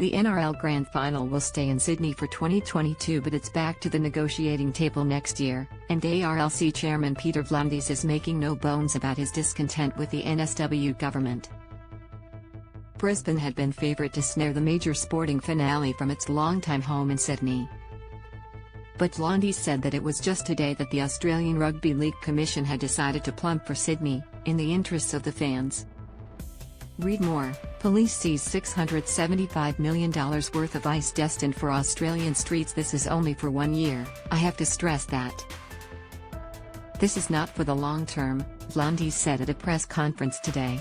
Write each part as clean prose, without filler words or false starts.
The NRL Grand Final will stay in Sydney for 2022, but it's back to the negotiating table next year, and ARLC Chairman Peter V'landys is making no bones about his discontent with the NSW government. Brisbane had been favourite to snare the major sporting finale from its longtime home in Sydney. But V'landys said that it was just today that the Australian Rugby League Commission had decided to plump for Sydney, in the interests of the fans. Read more. Police seize $675 million worth of ice destined for Australian streets. This is only for 1 year, I have to stress that. This is not for the long term, V'landys said at a press conference today.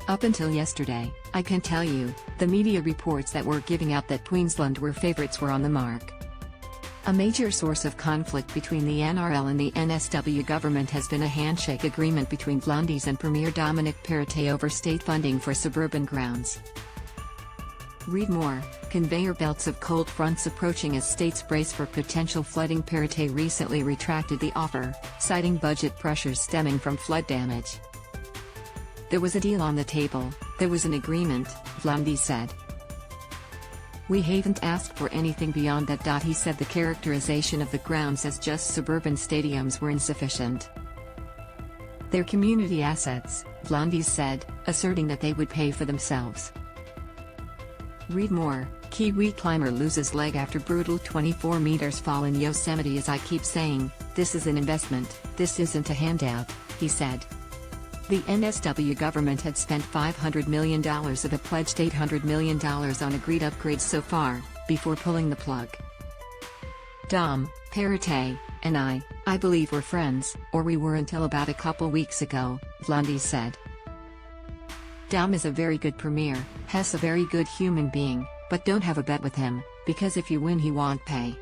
Up until yesterday, I can tell you, the media reports that were giving out that Queensland were favourites were on the mark. A major source of conflict between the NRL and the NSW government has been a handshake agreement between V'landys and Premier Perrottet over state funding for suburban grounds. Read more. Conveyor belts of cold fronts approaching as states brace for potential flooding. Perrottet recently retracted the offer, citing budget pressures stemming from flood damage. There was a deal on the table, there was an agreement, V'landys said. We haven't asked for anything beyond that. He said the characterization of the grounds as just suburban stadiums were insufficient. They're community assets, V'landys said, asserting that they would pay for themselves. Read more. Kiwi climber loses leg after brutal 24 meters fall in Yosemite. As I keep saying, this is an investment, this isn't a handout, he said. The NSW government had spent $500 million of a pledged $800 million on agreed upgrades so far, before pulling the plug. Perrottet, and I believe we're friends, or we were until about a couple weeks ago, V'landys said. Is a very good premier, Hess a very good human being, but don't have a bet with him, because if you win he won't pay.